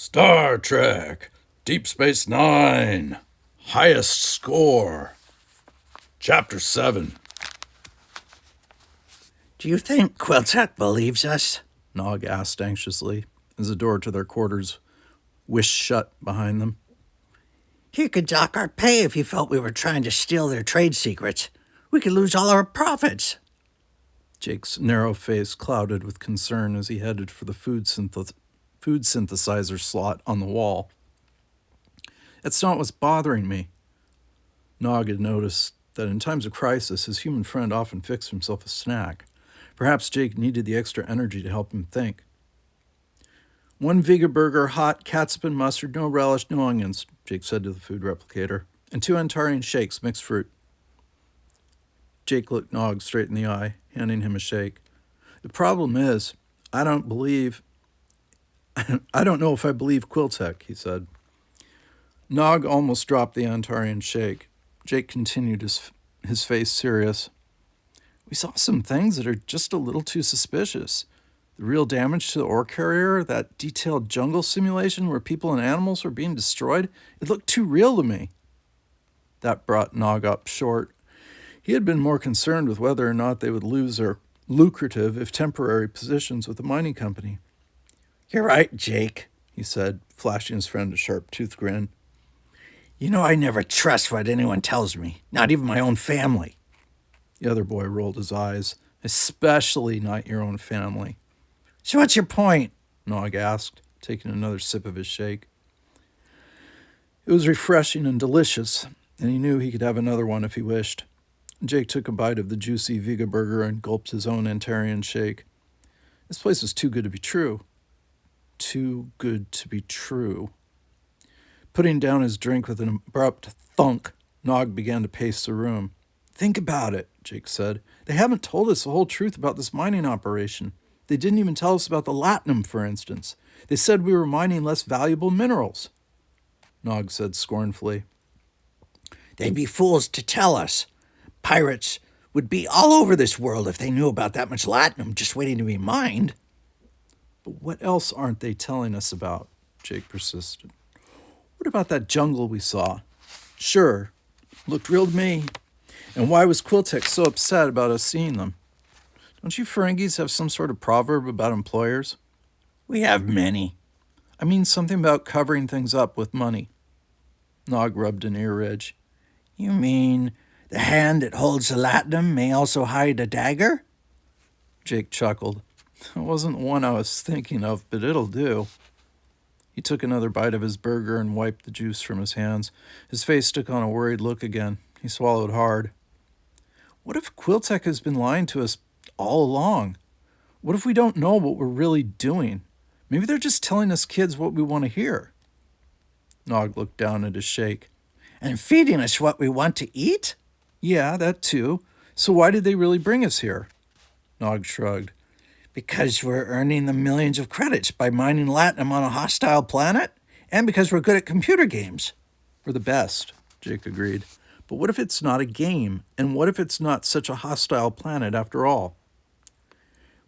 Star Trek, Deep Space Nine, highest score. Chapter 7. Do you think Quiltech believes us? Nog asked anxiously, as the door to their quarters whished shut behind them. He could dock our pay if he felt we were trying to steal their trade secrets. We could lose all our profits. Jake's narrow face clouded with concern as he headed for the food synthesizer slot on the wall. That's not what's bothering me. Nog had noticed that in times of crisis, his human friend often fixed himself a snack. Perhaps Jake needed the extra energy to help him think. One Vega burger, hot, catsup and mustard, no relish, no onions, Jake said to the food replicator, and 2 Antarian shakes, mixed fruit. Jake looked Nog straight in the eye, handing him a shake. The problem is, I don't know if I believe Quiltech, he said. Nog almost dropped the Antarian shake. Jake continued, his face serious. We saw some things that are just a little too suspicious. The real damage to the ore carrier, that detailed jungle simulation where people and animals were being destroyed, it looked too real to me. That brought Nog up short. He had been more concerned with whether or not they would lose their lucrative, if temporary, positions with the mining company. You're right, Jake, he said, flashing his friend a sharp-toothed grin. You know I never trust what anyone tells me, not even my own family. The other boy rolled his eyes. Especially not your own family. So what's your point? Nog asked, taking another sip of his shake. It was refreshing and delicious, and he knew he could have another one if he wished. Jake took a bite of the juicy Vega burger and gulped his own Antarian shake. This place was too good to be true. Too good to be true. Putting down his drink with an abrupt thunk, Nog began to pace the room. Think about it, Jake said. They haven't told us the whole truth about this mining operation. They didn't even tell us about the latinum, for instance. They said we were mining less valuable minerals. Nog said scornfully. They'd be fools to tell us. Pirates would be all over this world if they knew about that much latinum just waiting to be mined. But what else aren't they telling us about? Jake persisted. What about that jungle we saw? Sure, looked real to me. And why was Quiltech so upset about us seeing them? Don't you Ferengis have some sort of proverb about employers? We have many. I mean something about covering things up with money. Nog rubbed an ear ridge. You mean the hand that holds the latinum may also hide a dagger? Jake chuckled. It wasn't the one I was thinking of, but it'll do. He took another bite of his burger and wiped the juice from his hands. His face took on a worried look again. He swallowed hard. What if Quiltech has been lying to us all along? What if we don't know what we're really doing? Maybe they're just telling us kids what we want to hear. Nog looked down at his shake. And feeding us what we want to eat? Yeah, that too. So why did they really bring us here? Nog shrugged. Because we're earning them millions of credits by mining latinum on a hostile planet, and because we're good at computer games. We're the best, Jake agreed. But what if it's not a game? And what if it's not such a hostile planet after all?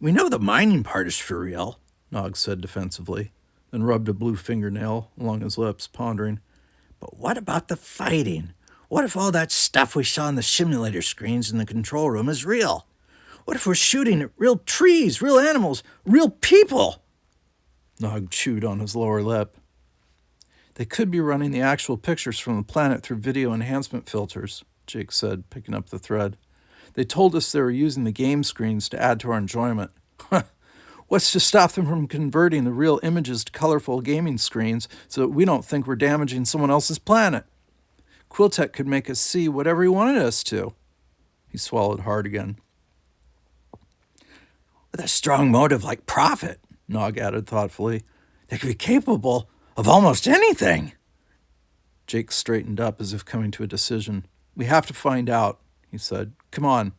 We know the mining part is for real, Nog said defensively, then rubbed a blue fingernail along his lips, pondering. But what about the fighting? What if all that stuff we saw on the simulator screens in the control room is real? What if we're shooting at real trees, real animals, real people? Nog chewed on his lower lip. They could be running the actual pictures from the planet through video enhancement filters, Jake said, picking up the thread. They told us they were using the game screens to add to our enjoyment. What's to stop them from converting the real images to colorful gaming screens so that we don't think we're damaging someone else's planet? Quiltech could make us see whatever he wanted us to. He swallowed hard again. With a strong motive like profit, Nog added thoughtfully, they could be capable of almost anything. Jake straightened up as if coming to a decision. We have to find out, he said. Come on.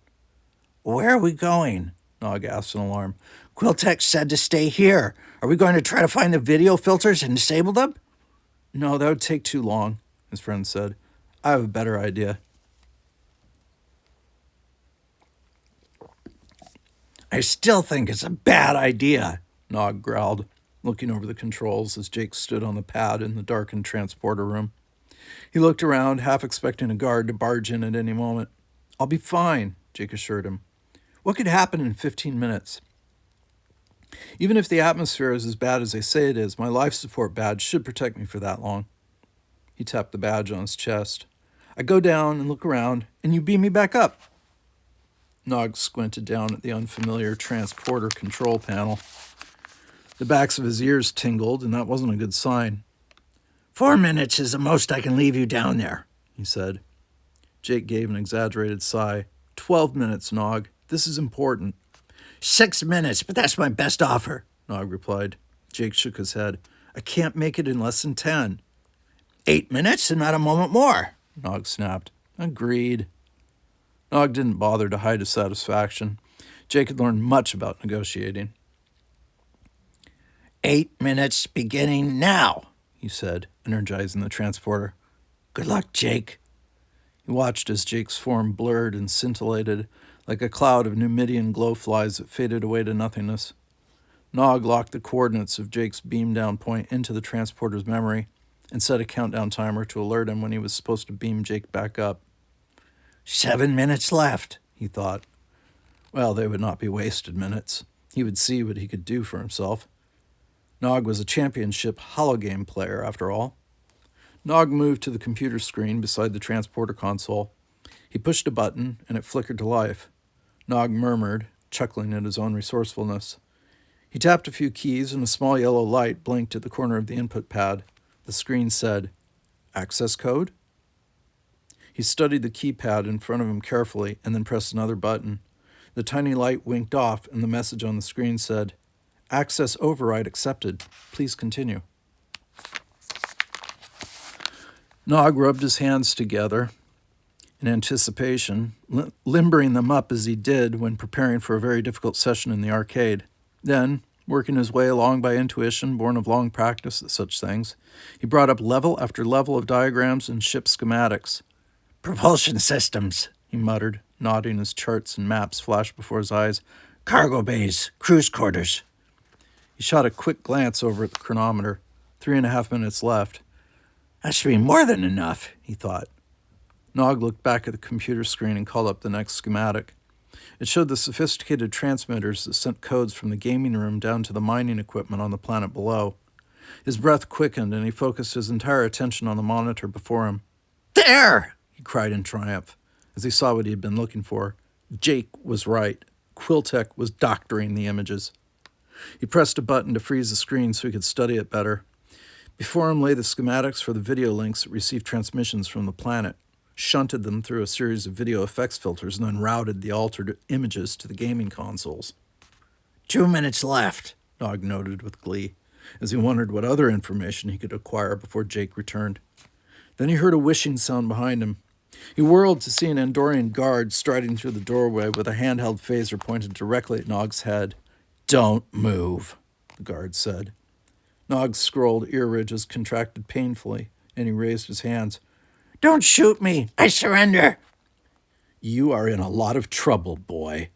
Where are we going? Nog asked in alarm. Quiltech said to stay here. Are we going to try to find the video filters and disable them? No, that would take too long, his friend said. I have a better idea. I still think it's a bad idea, Nog growled. looking over the controls as Jake stood on the pad in the darkened transporter room. He looked around, half expecting a guard to barge in at any moment. "I'll be fine," Jake assured him. "What could happen in 15 minutes? Even if the atmosphere is as bad as they say it is, my life support badge should protect me for that long." He tapped the badge on his chest. "I go down and look around, and you beam me back up." Nog squinted down at the unfamiliar transporter control panel. The backs of his ears tingled, and that wasn't a good sign. 4 minutes is the most I can leave you down there," he said. Jake gave an exaggerated sigh. 12 minutes, Nog. This is important." 6 minutes, but that's my best offer," Nog replied. Jake shook his head. "I can't make it in less than 10. 8 minutes and not a moment more," Nog snapped. "Agreed." Nog didn't bother to hide his satisfaction. Jake had learned much about negotiating. 8 minutes beginning now," he said, energizing the transporter. "Good luck, Jake." He watched as Jake's form blurred and scintillated like a cloud of Numidian glowflies that faded away to nothingness. Nog locked the coordinates of Jake's beam-down point into the transporter's memory and set a countdown timer to alert him when he was supposed to beam Jake back up. 7 minutes left, he thought. Well, they would not be wasted minutes. He would see what he could do for himself. Nog was a championship hologame player, after all. Nog moved to the computer screen beside the transporter console. He pushed a button, and it flickered to life. Nog murmured, chuckling at his own resourcefulness. He tapped a few keys, and a small yellow light blinked at the corner of the input pad. The screen said, "Access code?" He studied the keypad in front of him carefully and then pressed another button. The tiny light winked off, and the message on the screen said, "Access override accepted. Please continue." Nog rubbed his hands together in anticipation, limbering them up as he did when preparing for a very difficult session in the arcade. Then, working his way along by intuition born of long practice at such things, he brought up level after level of diagrams and ship schematics. "Propulsion systems," he muttered, nodding as charts and maps flashed before his eyes. "Cargo bays, cruise quarters." He shot a quick glance over at the chronometer. 3.5 minutes left. "That should be more than enough," he thought. Nog looked back at the computer screen and called up the next schematic. It showed the sophisticated transmitters that sent codes from the gaming room down to the mining equipment on the planet below. His breath quickened, and he focused his entire attention on the monitor before him. "There!" he cried in triumph, as he saw what he had been looking for. Jake was right. Quiltech was doctoring the images. He pressed a button to freeze the screen so he could study it better. Before him lay the schematics for the video links that received transmissions from the planet, shunted them through a series of video effects filters, and then routed the altered images to the gaming consoles. 2 minutes left, Nog noted with glee, as he wondered what other information he could acquire before Jake returned. Then he heard a whooshing sound behind him. He whirled to see an Andorian guard striding through the doorway with a handheld phaser pointed directly at Nog's head. "Don't move," the guard said. Nog's scrolled ear ridges contracted painfully, and he raised his hands. "Don't shoot me! I surrender!" "You are in a lot of trouble, boy,"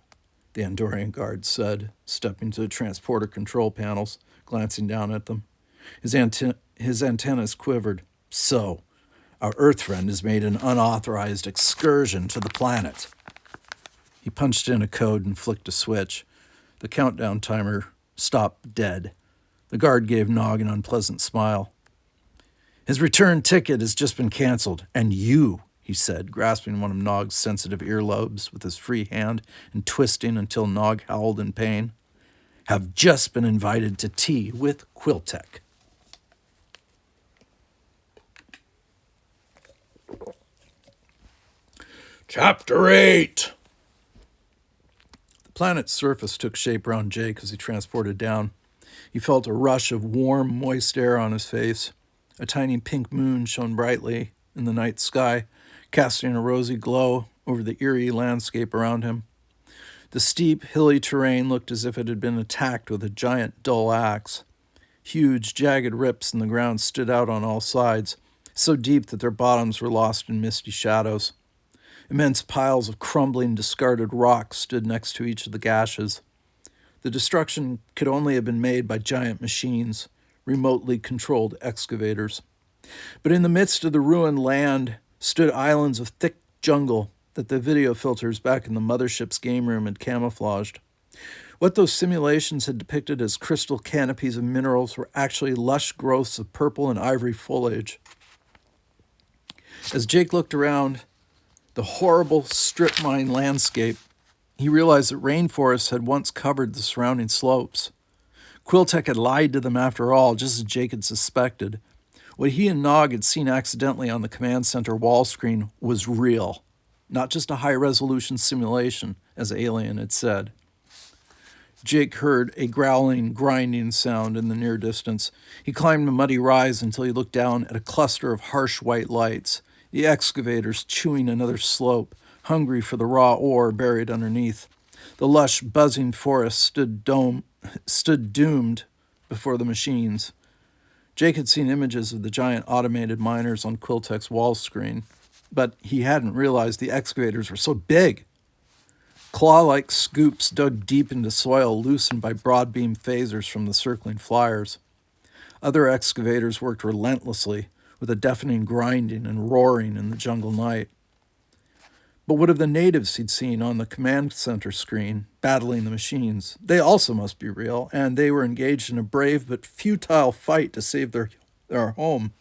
the Andorian guard said, stepping to the transporter control panels, glancing down at them. His antennas quivered. "So, our Earth friend has made an unauthorized excursion to the planet." He punched in a code and flicked a switch. The countdown timer stopped dead. The guard gave Nog an unpleasant smile. "His return ticket has just been canceled, and you," he said, grasping one of Nog's sensitive earlobes with his free hand and twisting until Nog howled in pain, "have just been invited to tea with Quiltech." Chapter 8. The planet's surface took shape around Jake as he transported down. He felt a rush of warm, moist air on his face. A tiny pink moon shone brightly in the night sky, casting a rosy glow over the eerie landscape around him. The steep, hilly terrain looked as if it had been attacked with a giant, dull axe. Huge, jagged rips in the ground stood out on all sides, so deep that their bottoms were lost in misty shadows. Immense piles of crumbling, discarded rocks stood next to each of the gashes. The destruction could only have been made by giant machines, remotely controlled excavators. But in the midst of the ruined land stood islands of thick jungle that the video filters back in the mothership's game room had camouflaged. What those simulations had depicted as crystal canopies of minerals were actually lush growths of purple and ivory foliage. As Jake looked around the horrible strip mine landscape, he realized that rainforests had once covered the surrounding slopes. Quiltech had lied to them after all, just as Jake had suspected. What he and Nog had seen accidentally on the command center wall screen was real, not just a high-resolution simulation, as Alien had said. Jake heard a growling, grinding sound in the near distance. He climbed a muddy rise until he looked down at a cluster of harsh white lights, the excavators chewing another slope, hungry for the raw ore buried underneath. The lush, buzzing forest stood doomed before the machines. Jake had seen images of the giant automated miners on Quiltech's wall screen, but he hadn't realized the excavators were so big. Claw-like scoops dug deep into soil loosened by broad-beam phasers from the circling flyers. Other excavators worked relentlessly, with a deafening grinding and roaring in the jungle night. But what of the natives he'd seen on the command center screen, battling the machines? They also must be real, and they were engaged in a brave but futile fight to save their home.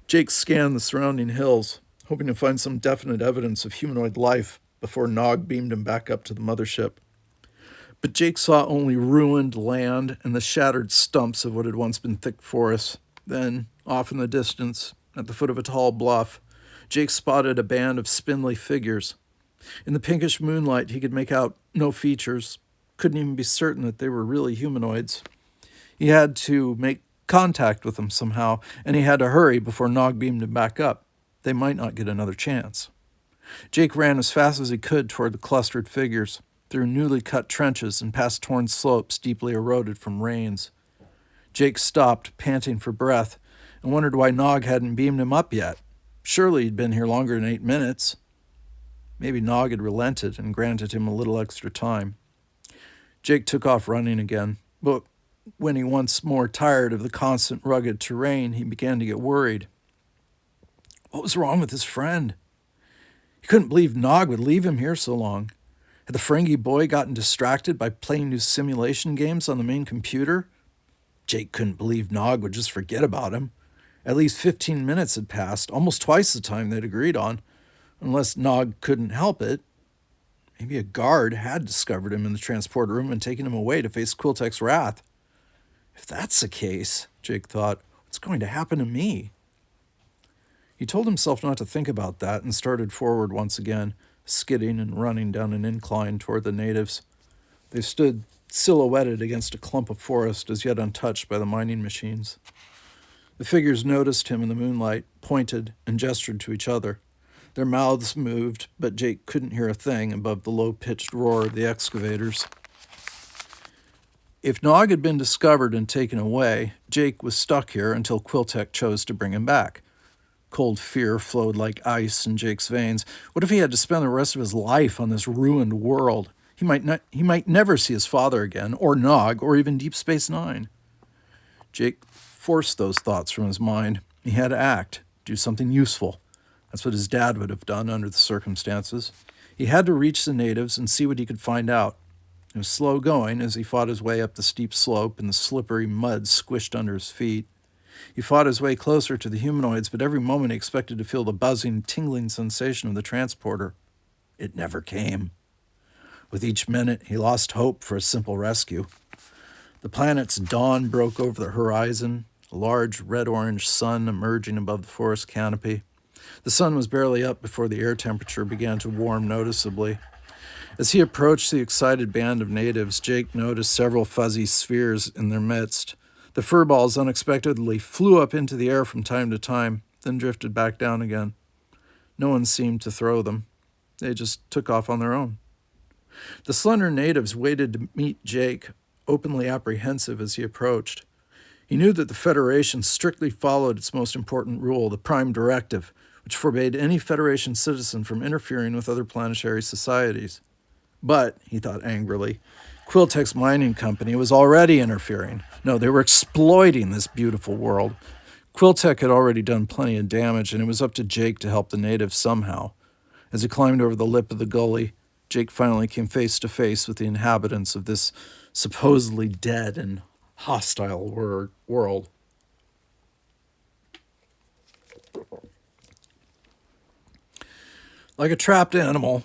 Jake scanned the surrounding hills, hoping to find some definite evidence of humanoid life before Nog beamed him back up to the mothership. But Jake saw only ruined land and the shattered stumps of what had once been thick forests. Then, off in the distance, at the foot of a tall bluff, Jake spotted a band of spindly figures. In the pinkish moonlight, he could make out no features, couldn't even be certain that they were really humanoids. He had to make contact with them somehow, and he had to hurry before Nog beamed him back up. They might not get another chance. Jake ran as fast as he could toward the clustered figures, through newly cut trenches and past torn slopes deeply eroded from rains. Jake stopped, panting for breath, and wondered why Nog hadn't beamed him up yet. Surely he'd been here longer than 8 minutes. Maybe Nog had relented and granted him a little extra time. Jake took off running again, but when he once more tired of the constant rugged terrain, he began to get worried. What was wrong with his friend? He couldn't believe Nog would leave him here so long. Had the Ferengi boy gotten distracted by playing new simulation games on the main computer? Jake couldn't believe Nog would just forget about him. At least 15 minutes had passed, almost twice the time they'd agreed on, unless Nog couldn't help it. Maybe a guard had discovered him in the transport room and taken him away to face Quiltech's wrath. If that's the case, Jake thought, what's going to happen to me? He told himself not to think about that and started forward once again, skidding and running down an incline toward the natives. They stood silhouetted against a clump of forest as yet untouched by the mining machines. The figures noticed him in the moonlight, pointed, and gestured to each other. Their mouths moved, but Jake couldn't hear a thing above the low-pitched roar of the excavators. If Nog had been discovered and taken away, Jake was stuck here until Quiltech chose to bring him back. Cold fear flowed like ice in Jake's veins. What if he had to spend the rest of his life on this ruined world? He might never see his father again, or Nog, or even Deep Space Nine. Jake forced those thoughts from his mind. He had to act, do something useful. That's what his dad would have done under the circumstances. He had to reach the natives and see what he could find out. It was slow going as he fought his way up the steep slope and the slippery mud squished under his feet. He fought his way closer to the humanoids, but every moment he expected to feel the buzzing, tingling sensation of the transporter. It never came. With each minute, he lost hope for a simple rescue. The planet's dawn broke over the horizon, a large red-orange sun emerging above the forest canopy. The sun was barely up before the air temperature began to warm noticeably. As he approached the excited band of natives, Jake noticed several fuzzy spheres in their midst. The furballs unexpectedly flew up into the air from time to time, then drifted back down again. No one seemed to throw them. They just took off on their own. The slender natives waited to meet Jake, openly apprehensive as he approached. He knew that the Federation strictly followed its most important rule, the Prime Directive, which forbade any Federation citizen from interfering with other planetary societies. But, he thought angrily, Quiltech's mining company was already interfering. No, they were exploiting this beautiful world. Quiltech had already done plenty of damage, and it was up to Jake to help the natives somehow. As he climbed over the lip of the gully, Jake finally came face to face with the inhabitants of this supposedly dead and hostile world. Like a trapped animal,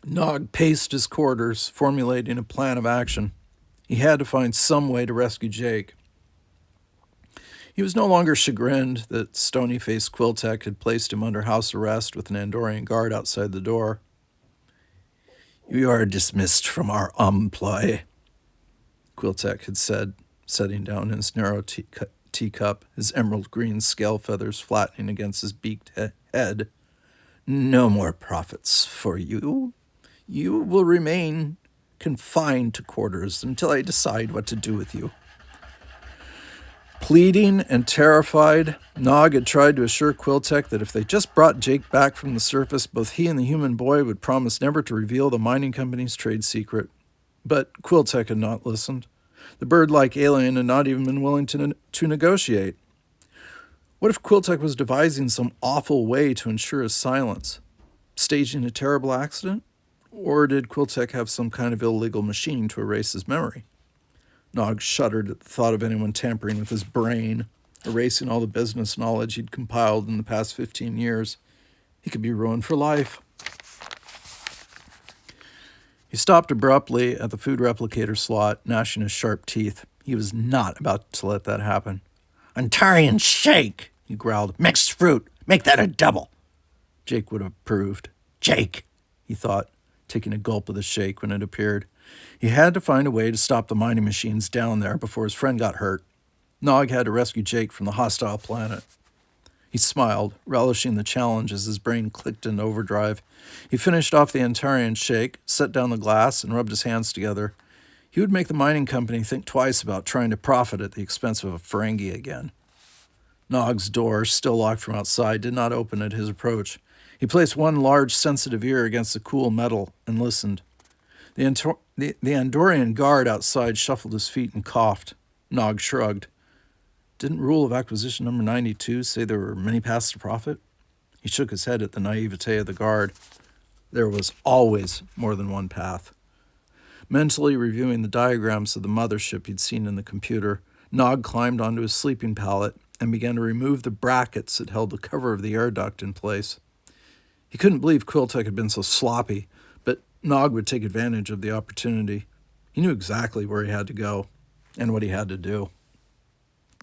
Nog paced his quarters, formulating a plan of action. He had to find some way to rescue Jake. He was no longer chagrined that stony-faced Quiltech had placed him under house arrest with an Andorian guard outside the door. "You are dismissed from our employ," Quiltech had said, setting down his narrow teacup, his emerald green scale feathers flattening against his beaked head. "No more profits for you. You will remain confined to quarters until I decide what to do with you." Pleading and terrified, Nog had tried to assure Quiltech that if they just brought Jake back from the surface, both he and the human boy would promise never to reveal the mining company's trade secret. But Quiltech had not listened. The bird-like alien had not even been willing to negotiate. What if Quiltech was devising some awful way to ensure his silence? Staging a terrible accident? Or did Quiltech have some kind of illegal machine to erase his memory? Nog shuddered at the thought of anyone tampering with his brain, erasing all the business knowledge he'd compiled in the past 15 years. He could be ruined for life. He stopped abruptly at the food replicator slot, gnashing his sharp teeth. He was not about to let that happen. "Antarian shake," he growled. "Mixed fruit. Make that a double." Jake would have approved. Jake, he thought, taking a gulp of the shake when it appeared. He had to find a way to stop the mining machines down there before his friend got hurt. Nog had to rescue Jake from the hostile planet. He smiled, relishing the challenge as his brain clicked into overdrive. He finished off the Antarian shake, set down the glass, and rubbed his hands together. He would make the mining company think twice about trying to profit at the expense of a Ferengi again. Nog's door, still locked from outside, did not open at his approach. He placed one large, sensitive ear against the cool metal and listened. The Andorian guard outside shuffled his feet and coughed. Nog shrugged. Didn't Rule of Acquisition number 92 say there were many paths to profit? He shook his head at the naivete of the guard. There was always more than one path. Mentally reviewing the diagrams of the mothership he'd seen in the computer, Nog climbed onto his sleeping pallet and began to remove the brackets that held the cover of the air duct in place. He couldn't believe Quiltech had been so sloppy, but Nog would take advantage of the opportunity. He knew exactly where he had to go and what he had to do.